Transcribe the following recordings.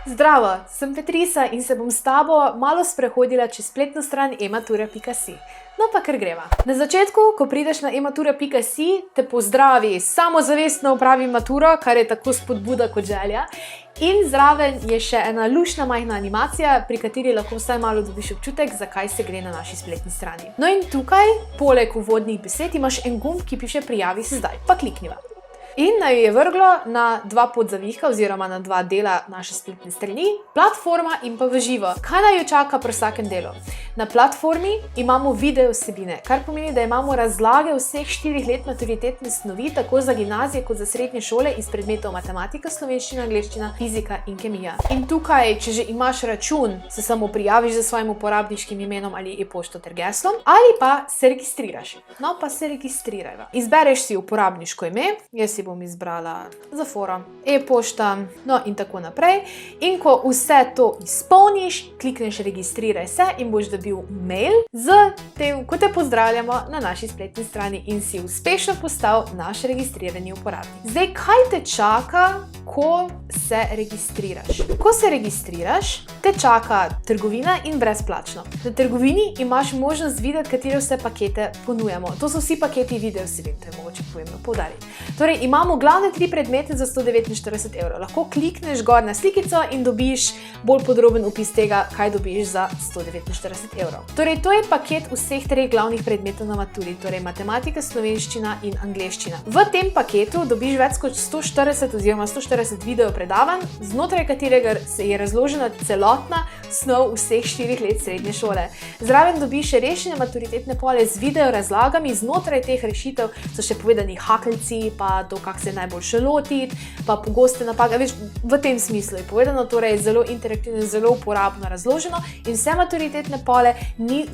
Zdravo, sem Petrisa in se bom s tabo malo sprehodila čez spletno stran ematura.si. No pa kar greva. Na začetku, ko prideš na ematura.si, te pozdravi samozavestno opravi maturo, kar je tako spodbuda kot želja. In zraven je še ena luštna majhna animacija, pri kateri lahko vsaj malo dobiš občutek, zakaj se gre na naši spletni strani. No in tukaj, poleg uvodnih besed, imaš en gumb, ki piše prijavi se zdaj, pa klikniva. In naj je vrglo na dva podzavihka oziroma na dva dela naše spletne strani, platforma in pa v živo. Kaj naj jo čaka pri vsakem delu? Na platformi imamo video vsebine, kar pomeni, da imamo razlage vseh 4 let maturitetne snovi, tako za gimnazije kot za srednje šole iz predmetov matematika, slovenščina, angleščina, fizika in kemija. In tukaj, če že imaš račun, se samo prijaviš za svojim uporabniškim imenom ali e-pošto ter geslom, ali pa se registriraš. No pa se registrirajva. Izbereš si uporabniško ime, jaz si bom izbrala za foro, e-pošta, no in tako naprej. In ko vse to izpolniš, klikneš registriraj se in boš dobil mail z tem, ko te pozdravljamo na naši spletni strani in si uspešno postal naš registrirani uporabnik. Zdaj, kaj te čaka, ko se registriraš? Ko se registriraš, te čaka trgovina in brezplačno. Na trgovini imaš možnost videti, katere vse pakete ponujamo. To so vsi paketi video vsebin, to je mogoče pomembno poudariti. Torej, imamo glavne 3 predmete za 149 evrov. Lahko klikneš gor na slikico in dobiš bolj podroben opis tega, kaj dobiš za 149 evrov. Torej, to je paket vseh 3 glavnih predmetov na maturi, torej matematika, slovenščina in angleščina. V tem paketu dobiš več kot 140 oziroma 140 video predavanj, znotraj katerega se je razložena celotna snov vseh 4 let srednje šole. Zraven dobiš še rešene maturitetne pole z video razlagami, znotraj teh rešitev so še povedani hakeljci, pa to, kako se najboljše lotiti, pa pogoste napake. Veš, v tem smislu je povedano, torej zelo interaktivno, zelo uporabno razloženo in vse maturitetne pole,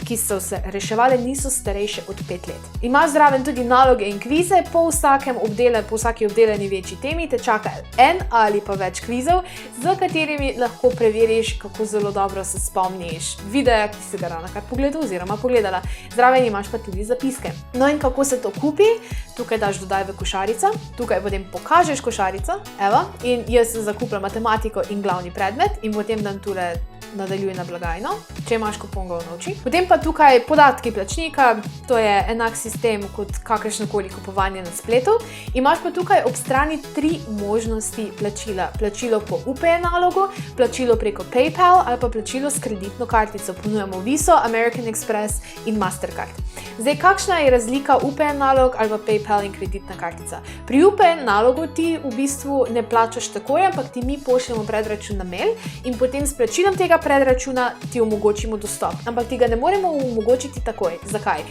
ki so se reševale, niso starejše od 5 let. Imaš zraven tudi naloge in kvize, po vsaki obdelani večji temi te čaka en ali pa več kvizov, z katerimi lahko preveriš, kako zelo dobro se spomniš videa, ki si ga ravnokar pogledal oziroma pogledala. Zraven imaš pa tudi zapiske. No in kako se to kupi? Tukaj daš dodaj v košarico, tukaj potem pokažeš košarico, evo, in jaz zakupljam matematiko in glavni predmet in potem dam tule nadaljuj na blagajno, če imaš kupon ga vnovči. Potem pa tukaj podatki plačnika, to je enak sistem kot kakršnokoli kupovanje na spletu. Imaš pa tukaj ob strani 3 možnosti plačila. Plačilo po UPE nalogu, plačilo preko PayPal ali pa plačilo s kreditno kartico. Ponujamo Viso, American Express in Mastercard. Zdaj, kakšna je razlika UPE nalog ali pa PayPal in kreditna kartica? Pri UPE nalogu ti v bistvu ne plačaš takoj, ampak ti mi pošljemo predračun na mail in potem s plačilom tega predračuna ti omogočimo dostop. Ampak ti ga ne moremo omogočiti takoj. Zakaj?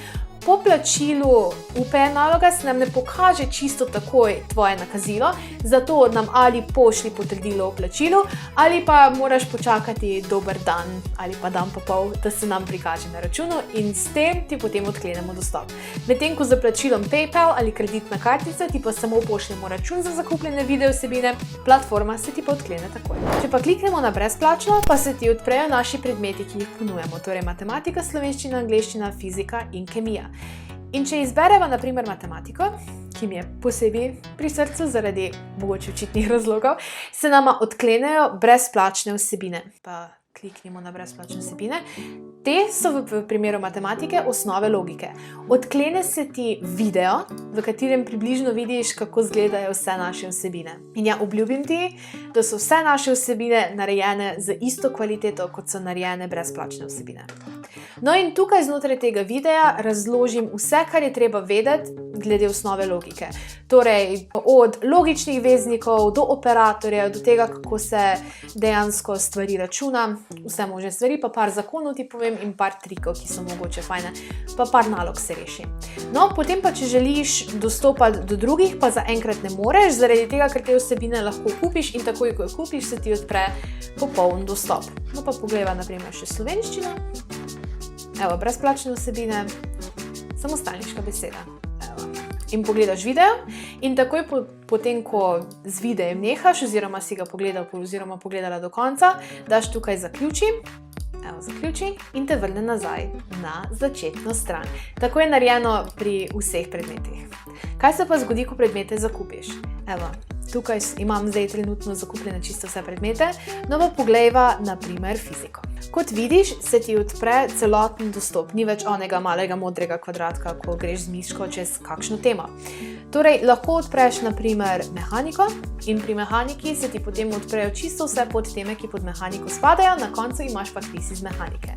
Po plačilu UPE naloga se nam ne pokaže čisto takoj tvoje nakazilo, zato nam ali pošli potrdilo o plačilu, ali pa moraš počakati dober dan ali pa dan pa pol, da se nam prikaže na računu in s tem ti potem odklenemo dostop. Medtem ko za plačilom PayPal ali kreditna kartica ti pa samo pošljemo račun za zakupljene video vsebine, platforma se ti pa odklene takoj. Če pa kliknemo na brezplačno, pa se ti odprejo naši predmeti, ki jih ponujamo, torej matematika, slovenščina, angleščina, fizika in kemija. In če izbereva na primer matematiko, ki mi je posebej pri srcu zaradi mogoče očitnih razlogov, se nama odklenejo brezplačne vsebine. Pa kliknimo na brezplačne vsebine. Te so v primeru matematike osnove logike. Odklene se ti video, v katerem približno vidiš, kako izgledajo vse naše vsebine. In ja, obljubim ti, da so vse naše vsebine narejene z isto kvaliteto, kot so narejene brezplačne vsebine. No in tukaj znotraj tega videa razložim vse, kar je treba vedeti glede osnove logike. Torej, od logičnih veznikov do operatorjev, do tega, kako se dejansko stvari računa, vse možne stvari, pa par zakonov ti povem in par trikov, ki so mogoče fajne, pa par nalog se reši. No, potem pa, če želiš dostopati do drugih, pa zaenkrat ne moreš, zaradi tega, ker te vsebine lahko kupiš in takoj, ko jo kupiš, se ti odpre popoln dostop. No pa poglejva na primer še slovenščino. Evo, brezplačne vsebine, samostalniška beseda. Evo. In pogledaš video in takoj potem, ko z videjem nehaš oziroma si ga pogledal oziroma pogledala do konca, daš tukaj zaključi. Evo, zaključi in te vrne nazaj na začetno stran. Tako je narejeno pri vseh predmetih. Kaj se pa zgodi, ko predmete zakupiš? Evo, Tukaj imam zdaj trenutno zakupljene čisto vse predmete, no pa poglejva na primer fiziko. Kot vidiš, se ti odpre celoten dostop, ni več onega malega modrega kvadratka, ko greš z miško čez kakšno temo. Torej, lahko odpreš na primer mehaniko in pri mehaniki se ti potem odprejo čisto vse podteme, ki pod mehaniko spadajo, na koncu imaš pa kviz iz mehanike.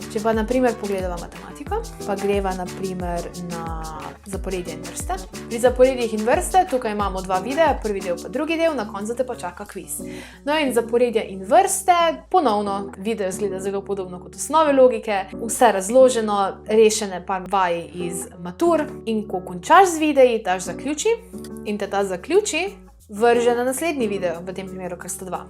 Če pa na primer pogledava matematiko, pa greva na primer na zaporedje in vrste. Pri zaporedjih in vrste tukaj imamo 2 videa, prvi del pa drugi del, na koncu te pa čaka kviz. No in zaporedje in vrste, ponovno, video izgleda zelo podobno kot osnove logike, vse razloženo, rešene par vaj iz matur in ko končaš z videi, daš zaključi in te ta zaključi vrže na naslednji video, v tem primeru kar sta 2.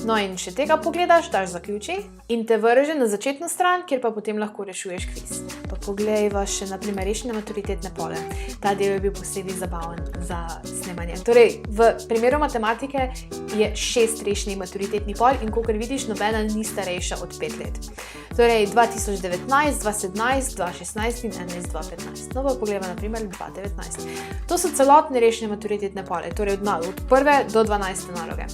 No in če tega pogledaš, daš zaključi in te vrže na začetno stran, kjer pa potem lahko rešuješ kviz. Pa poglejva še na primer rešene maturitetne pole. Ta del je bil posebej zabaven za snemanje. Torej, v primeru matematike je 6 rešenih maturitetnih pol in kakor vidiš, nobena ni starejša od 5 let. Torej, 2019, 2017, 2016 in 2015. No pa poglejva na primer 2019. To so celotne rešene maturitetne pole, torej od prve do 12. naloge.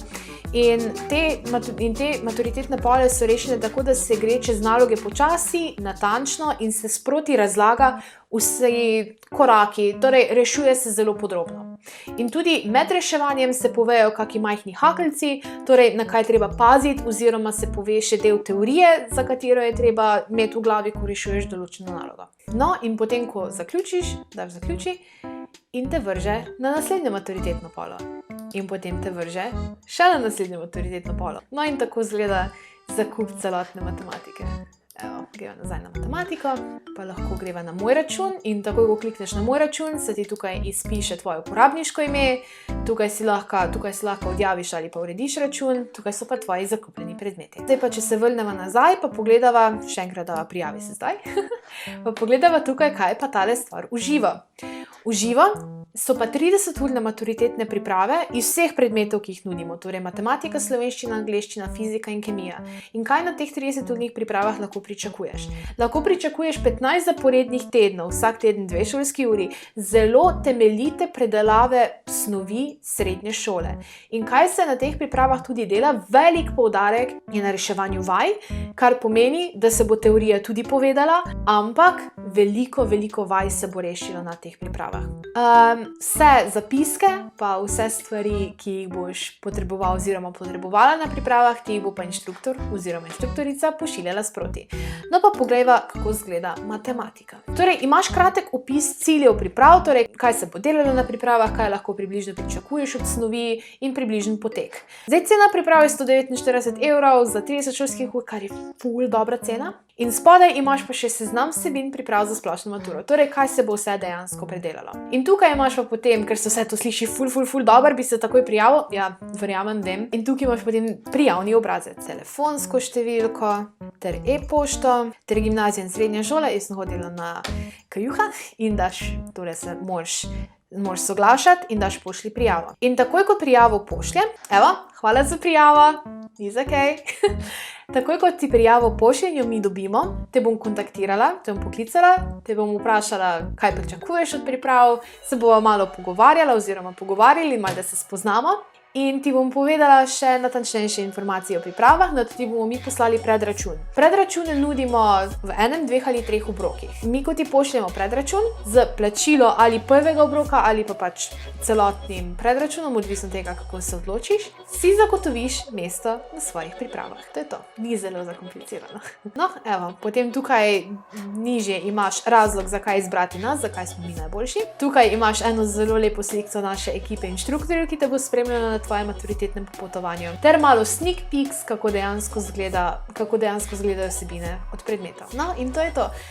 In te maturitetne pole so rešene tako, da se gre čez naloge počasi, natančno in se sproti razlaga vsi koraki, torej rešuje se zelo podrobno. In tudi med reševanjem se povejo kakšni majhni hakeljci, torej na kaj treba paziti oziroma se pove še del teorije, za katero je treba imeti v glavi, ko rešuješ določeno nalogo. No in potem, ko zaključiš, daš zaključi in te vrže na naslednjo maturitetno polo. In potem te vrže še na naslednjo maturitetno polo. No in tako izgleda zakup celotne matematike. Evo, greva nazaj na matematiko, pa lahko greva na moj račun in takoj, ko klikneš na moj račun, se ti tukaj izpiše tvoje uporabniško ime, tukaj si lahko odjaviš ali pa urediš račun, tukaj so pa tvoji zakupljeni predmeti. Zdaj pa, če se vrneva nazaj, pa pogledava, še enkrat dava prijavi se zdaj, pa pogledava tukaj, kaj pa tale stvar uživa. Uživa so pa 30-urne maturitetne priprave iz vseh predmetov, ki jih nudimo, torej matematika, slovenščina, angleščina, fizika in kemija. In kaj na teh 30-urnih pripravah lahko pričakuješ? Lahko pričakuješ 15 zaporednih tednov, vsak teden 2 šolski uri, zelo temeljite predelave snovi srednje šole. In kaj se na teh pripravah tudi dela? Velik poudarek je na reševanju vaj, kar pomeni, da se bo teorija tudi povedala, ampak veliko vaj se bo rešilo na teh pripravah. Vse zapiske, pa vse stvari, ki jih boš potreboval oziroma potrebovala na pripravah, ti jih bo pa inštruktor oziroma inštruktorica pošiljala sproti. No pa poglejva, kako izgleda matematika. Torej, imaš kratek opis ciljev priprav, torej kaj se bo delalo na pripravah, kaj lahko približno pričakuješ od snovi in približen potek. Zdaj, cena priprave je 149 € za 30 šolskih ur, kar je ful dobra cena. In spodaj imaš pa še seznam vsebin priprav za splošno maturo, torej kaj se bo vse dejansko predelalo. In tukaj imaš pa potem, ker se vse to sliši ful dober, bi se takoj prijavil, ja, verjamem, vem. In tukaj imaš potem prijavni obrazec, telefonsko številko, ter e-pošto, ter gimnazija in srednja šola, jaz sem hodila na KJUH in daš, torej se moraš soglašati in daš pošli prijavo. In takoj, ko prijavo pošljem, evo, hvala za prijavo, ni za kaj. Takoj, ko ti prijavo pošljem, jo mi dobimo, te bom kontaktirala, te bom poklicala, te bom vprašala, kaj pričakuješ od priprav, se bova malo pogovarjala oziroma pogovarjali, malo da se spoznamo. In ti bom povedala še natančnejše informacije o pripravah, da ti bomo mi poslali predračun. Predračune nudimo v 1, 2 ali 3 obrokih. Mi, ko ti pošljemo predračun z plačilo ali prvega obroka ali pa pač celotnim predračunom, odvisno tega, kako se odločiš, si zagotoviš mesto na svojih pripravah. To je to. Ni zelo zakomplicirano. No, evo, potem tukaj nižje imaš razlog, zakaj izbrati nas, zakaj smo mi najboljši. Tukaj imaš eno zelo lepo sliko naše ekipe inštruktorjev, ki te bo spremljala na tvojem maturitetnem popotovanju. Ter malo sneak peeks, kako dejansko izgledajo vsebine od predmetov. No, in to je to.